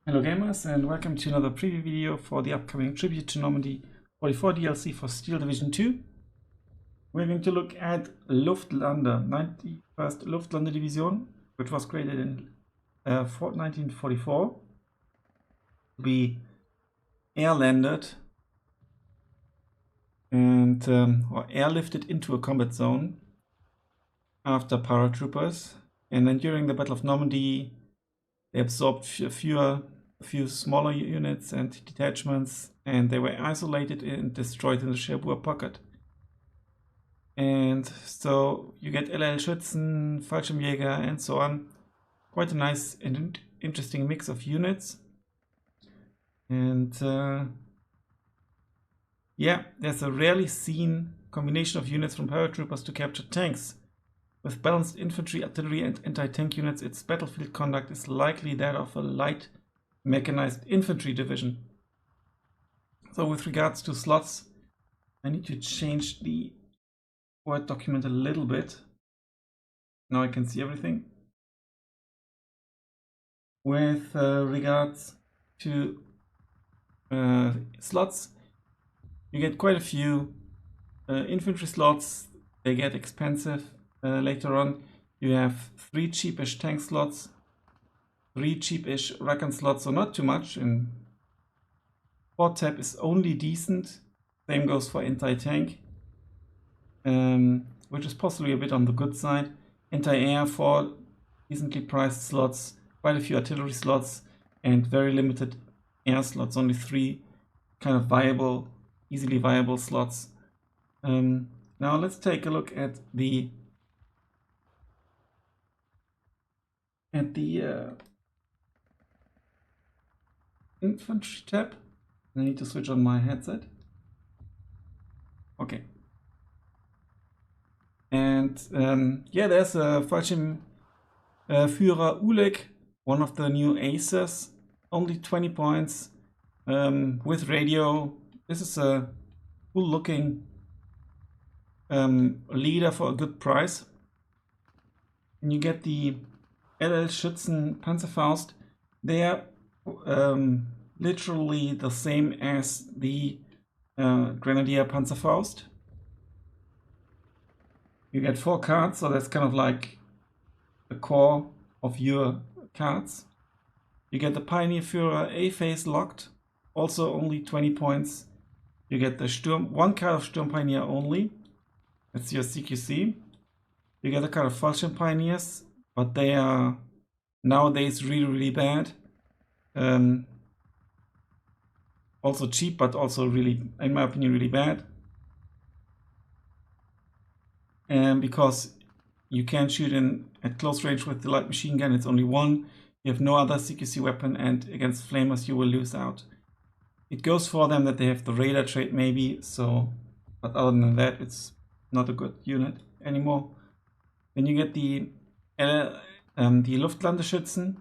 Hello gamers, and welcome to another preview video for the upcoming Tribute to Normandy 44 DLC for Steel Division 2. We're going to look at Luftlande, 91st Luftlande-Division, which was created in 1944 to be air-landed and or airlifted into a combat zone after paratroopers, and then during the Battle of Normandy they absorbed a few smaller units and detachments, and they were isolated and destroyed in the Cherbourg pocket. And so you get LL Schützen, Fallschirmjäger, and so on. Quite a nice and interesting mix of units. And yeah, there's a rarely seen combination of units from paratroopers to capture tanks. With balanced infantry, artillery, and anti-tank units, its battlefield conduct is likely that of a light mechanized infantry division. So with regards to slots, I need to change the Word document a little bit. Now I can see everything. With regards to slots, you get quite a few infantry slots. They get expensive. Later on, you have 3 cheapish tank slots, 3 cheapish recon slots, so not too much. And 4 tab is only decent. Same goes for anti-tank, which is possibly a bit on the good side. Anti-air, 4 decently priced slots, quite a few artillery slots, and very limited air slots, only 3 kind of viable, easily viable slots. Now let's take a look at the infantry tab. I need to switch on my headset. Okay. And yeah, there's a Fallschirmführer Ulik, one of the new aces, only 20 points with radio. This is a cool looking leader for a good price. And you get the LL Schützen Panzerfaust. They are literally the same as the Grenadier Panzerfaust. You get 4 cards, so that's kind of like the core of your cards. You get the Pioneer Führer A-phase locked, also only 20 points. You get the Sturm, 1 card of Sturm Pioneer only. That's your CQC. You get a card of Fallschirm Pioneers, but they are nowadays really bad. Also cheap, but also really, in my opinion, really bad. Because you can't shoot in at close range with the light machine gun. It's only 1. You have no other CQC weapon, and against flamers you will lose out. It goes for them that they have the radar trait maybe, so, but other than that it's not a good unit anymore. Then you get the Luftlande-Schützen,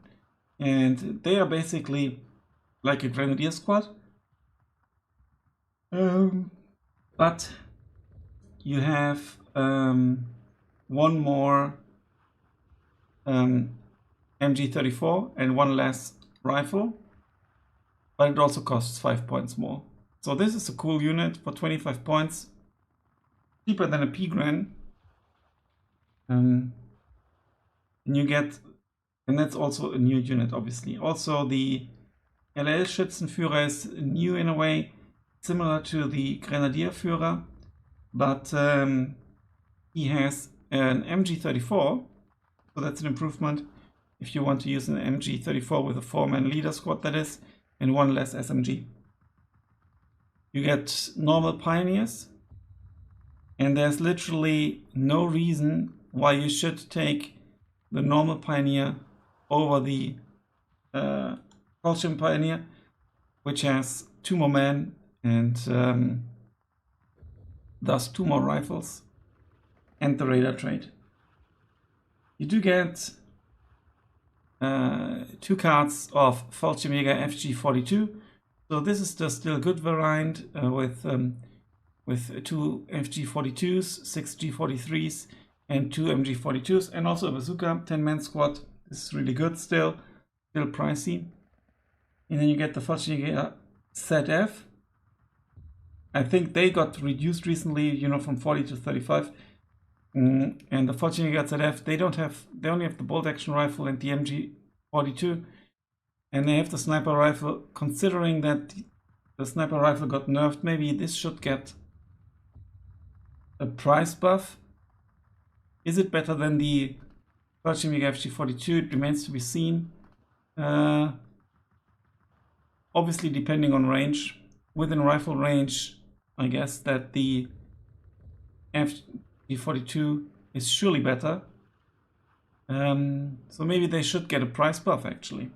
and they are basically like a grenadier squad. But you have 1 more MG34 and 1 less rifle, but it also costs 5 points more. So this is a cool unit for 25 points, cheaper than a P-Gren. And you get, and that's also a new unit obviously. Also the LL Schützenführer is new in a way, similar to the Grenadier Führer, but he has an MG34, so that's an improvement if you want to use an MG34 with a 4-man leader squad, that is, and 1 less SMG. You get normal Pioneers, and there's literally no reason why you should take the normal Pioneer over the Fallschirm Pioneer, which has 2 more men and thus 2 more rifles and the radar trait. You do get 2 cards of Fallschirmjäger FG42, so this is the still good variant with 2 FG42s, 6 G43s, and 2 MG42s, and also a bazooka 10-man squad. This is really good still pricey. And then you get the Fallschirmjäger ZF. I think they got reduced recently, you know, from 40 to 35. And the Fallschirmjäger ZF, they only have the bolt action rifle and the MG42. And they have the sniper rifle. Considering that the sniper rifle got nerfed, maybe this should get a price buff. Is it better than the Fallschirmjäger FG42? It remains to be seen. Obviously, depending on range. Within rifle range, I guess that the FG42 is surely better. So maybe they should get a price buff actually.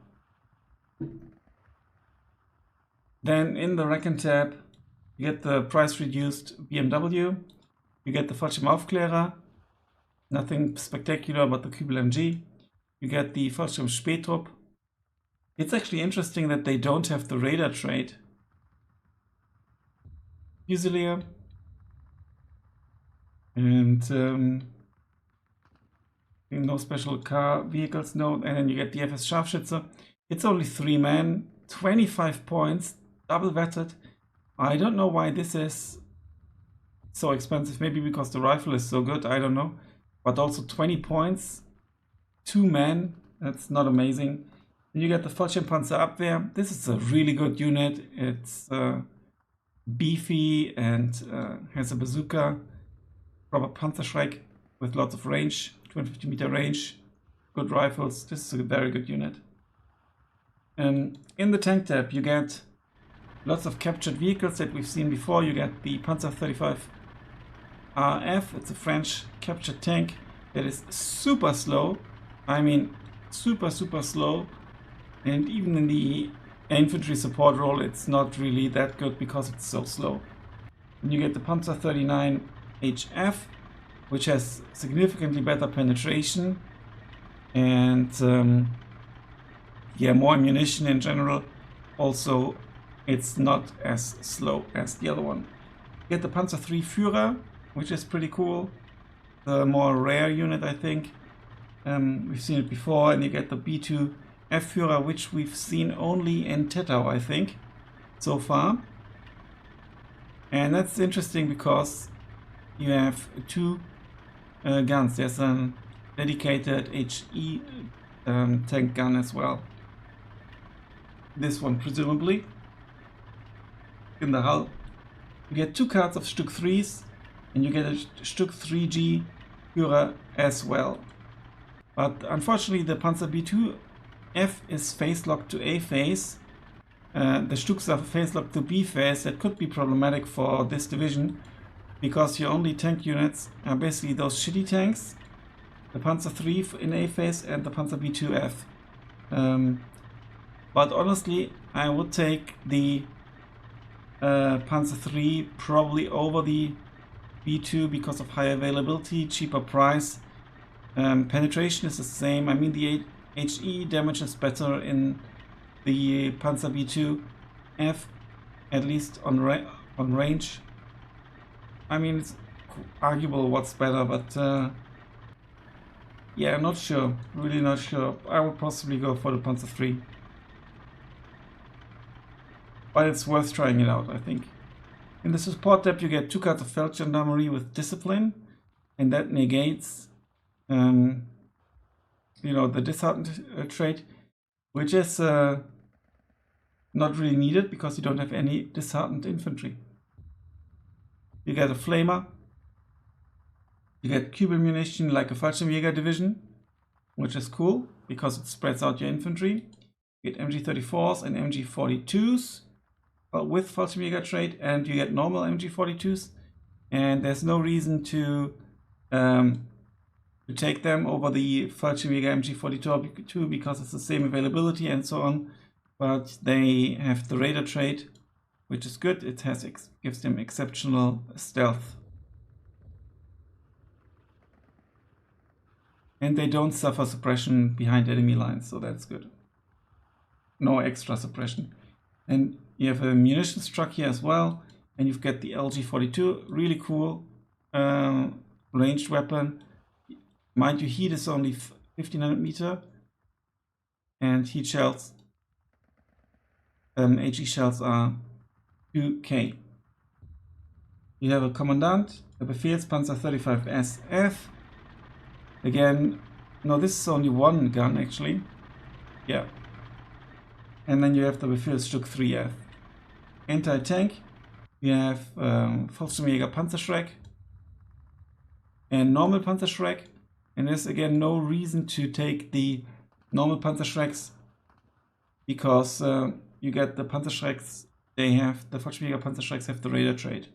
Then in the Reckon tab, you get the price reduced BMW. You get the Fallschirmaufklärer. Nothing spectacular about the Kübel MG. You get the Fallschirm Spähtrupp. It's actually interesting that they don't have the radar trait. Fusilier. And no special car vehicles, no. And then you get the FS Scharfschütze. It's only 3 men, 25 points, double vetted. I don't know why this is so expensive. Maybe because the rifle is so good, I don't know. But also 20 points, 2 men, that's not amazing. Then you get the Fallschirmpanzerabwehr. This is a really good unit. It's beefy and has a bazooka, proper Panzerschreck with lots of range, 250 meter range, good rifles. This is a very good unit. In the tank tab, you get lots of captured vehicles that we've seen before. You get the Panzer 35 RF. It's a French captured tank that is super slow. I mean, super slow. And even in the infantry support role, it's not really that good because it's so slow. And you get the Panzer 39 HF, which has significantly better penetration and yeah, more ammunition in general. Also, it's not as slow as the other one. You get the Panzer III Führer, which is pretty cool. The more rare unit, I think. We've seen it before. And you get the B2 F Führer, which we've seen only in Tettau, I think, so far. And that's interesting because you have 2 guns. There's a dedicated HE tank gun as well. This one, presumably, in the hull. You get 2 cards of Stück 3s, and you get a Stück 3G Führer as well. But unfortunately, the Panzer B2 F is phase locked to A phase. The Stücks are phase locked to B phase. That could be problematic for this division, because your only tank units are basically those shitty tanks, the Panzer III in A phase and the Panzer B2 F. But honestly, I would take the Panzer III probably over the B2 because of high availability, cheaper price. Penetration is the same. I mean, the HE damage is better in the Panzer B2 F, at least on range. I mean, it's arguable what's better, but yeah, I'm not sure. Really not sure. I would possibly go for the Panzer III. But it's worth trying it out, I think. In the support tab, you get 2 cards of Feld Gendarmerie with Discipline, and that negates, you know, the disheartened trait, which is not really needed because you don't have any disheartened infantry. You get a Flamer. You get Kübel munition like a Fallschirmjäger division, which is cool because it spreads out your infantry. You get MG34s and MG42s. With Fallschirmjäger trait, and you get normal MG42s, and there's no reason to take them over the Fallschirmjäger MG42 because it's the same availability and so on, but they have the radar trait, which is good. It gives them exceptional stealth. And they don't suffer suppression behind enemy lines, so that's good. No extra suppression. And you have a munitions truck here as well, and you've got the LG42, really cool ranged weapon. Mind you, heat is only 1500 meter, and heat shells HE shells are 2k. You have a commandant, a Befehlspanzer 35 SF. Again, no, this is only one gun actually. Yeah. And then you have the Befehlsstück 3F. Anti-tank, you have Fallschirmjäger Panzerschreck and normal Panzerschreck. And there's again no reason to take the normal Panzerschrecks because you get the Panzerschrecks, they have, the Fallschirmjäger Panzerschrecks have the radar trait.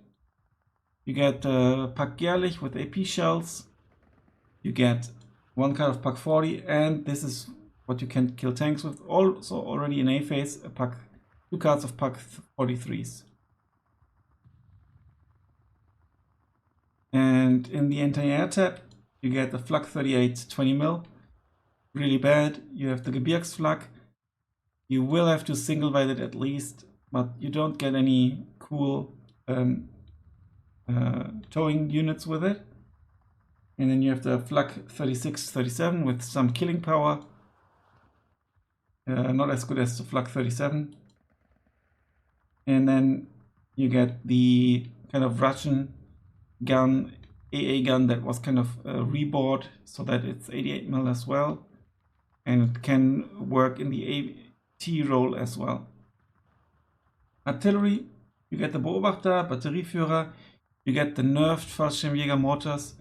You get Pak Gerlich with AP shells. You get one card of Pak 40, and this is what you can kill tanks with. Also already in A phase, two cards of Pak 43s. And in the anti-air tab, you get the Flak 38 20mm. Really bad. You have the Gebirgsflak. You will have to single weight it at least, but you don't get any cool towing units with it. And then you have the Flak 36-37 with some killing power. Not as good as the Flak 37. And then you get the kind of Russian gun, AA gun that was kind of rebored so that it's 88mm as well. And it can work in the AT role as well. Artillery, you get the Beobachter, Batterieführer, you get the nerfed Fallschirmjäger mortars.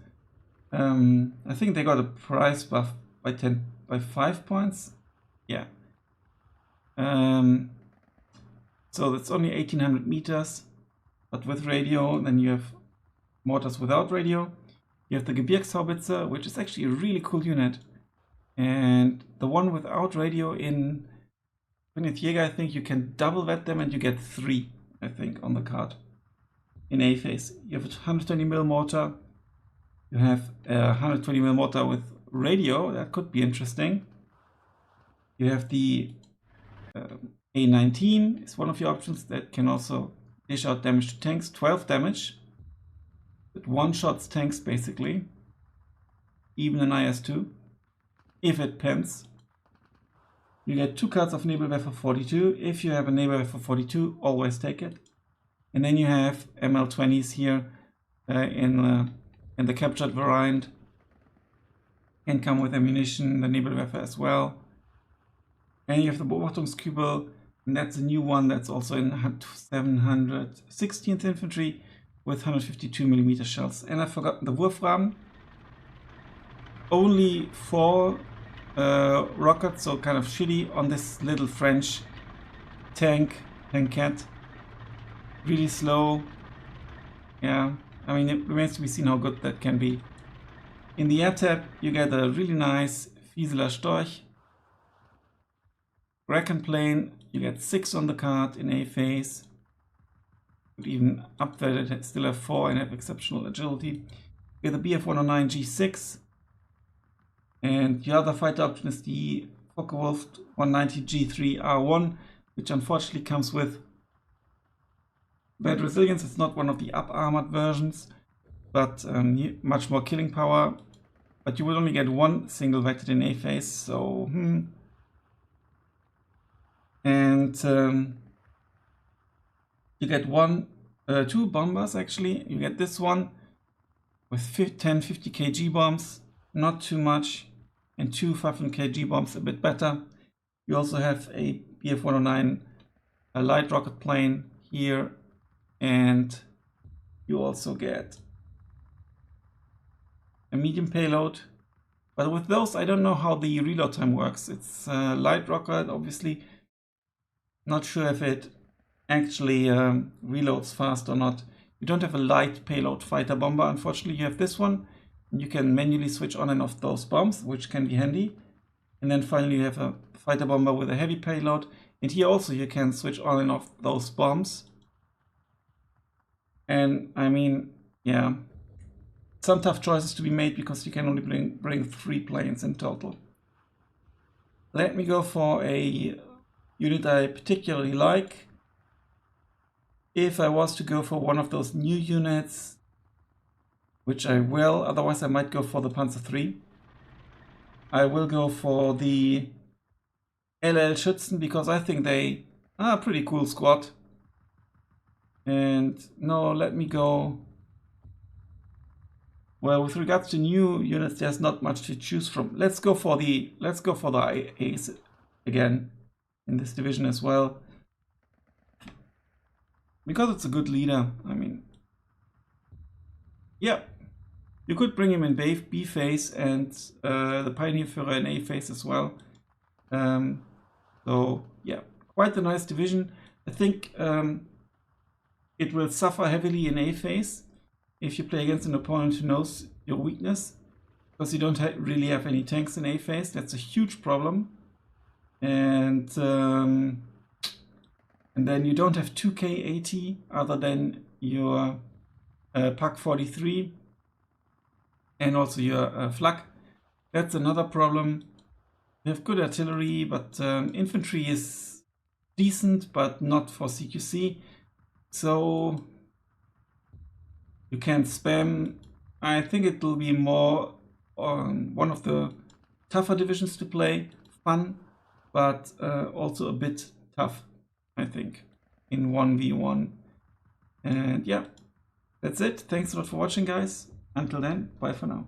I think they got a price buff by 5 points. Yeah. So that's only 1800 meters, but with radio. Then you have mortars without radio. You have the Gebirgshaubizer, which is actually a really cool unit. And the one without radio in 20th Jäger, I think you can double vet them and you get 3, I think, on the card. In A phase, you have a 120mm mortar. You have a 120mm mortar with radio. That could be interesting. You have the A19 is one of your options that can also dish out damage to tanks. 12 damage. It one-shots tanks basically. Even an IS-2. If it pens. You get 2 cards of Nebelwerfer 42. If you have a Nebelwerfer 42, always take it. And then you have ML20s here in the captured variant. Can come with ammunition, the Nebelwerfer as well. And you have the Beobachtungskübel, and that's a new one that's also in 716th Infantry with 152mm shells. And I forgot the Wurfrahmen. Only 4 rockets, so kind of shitty on this little French tankette. Really slow. Yeah, I mean, it remains to be seen how good that can be. In the air tab, you get a really nice Fieseler Storch. Recon plane, you get 6 on the card in A phase. Could even upgrade it, still have 4 and have exceptional agility. You get the BF-109 G6. And the other fighter option is the Focke-Wulf 190 G3 R1, which unfortunately comes with bad resilience. It's not one of the up-armored versions, but much more killing power. But you will only get 1 single vectored in A phase, so And you get 2 bombers actually. You get this one with 10 50 kg bombs, not too much, and 2 500 kg bombs, a bit better. You also have a BF-109 a light rocket plane here, and you also get a medium payload. But with those, I don't know how the reload time works. It's a light rocket, obviously. Not sure if it actually reloads fast or not. You don't have a light payload fighter bomber. Unfortunately, you have this one. And you can manually switch on and off those bombs, which can be handy. And then finally, you have a fighter bomber with a heavy payload. And here also you can switch on and off those bombs. And I mean, yeah, some tough choices to be made because you can only bring 3 planes in total. Let me go for a unit I particularly like. If I was to go for one of those new units, which I will, otherwise I might go for the Panzer III. I will go for the LL Schützen because I think they Pretty cool squad. And no, let me go. Well, with regards to new units, there's not much to choose from. Let's go for the A's again in this division as well, because it's a good leader. I mean, yeah, you could bring him in B phase and the Pioneer Führer in A phase as well. So yeah, quite a nice division. I think it will suffer heavily in A phase if you play against an opponent who knows your weakness, because you don't really have any tanks in A phase. That's a huge problem. And then you don't have 2k AT other than your Pak 43 and also your Flak. That's another problem. You have good artillery, but infantry is decent, but not for CQC. So you can spam. I think it will be more one of the tougher divisions to play. Fun, but also a bit tough, I think, in 1v1. And yeah, that's it. Thanks a lot for watching, guys. Until then, bye for now.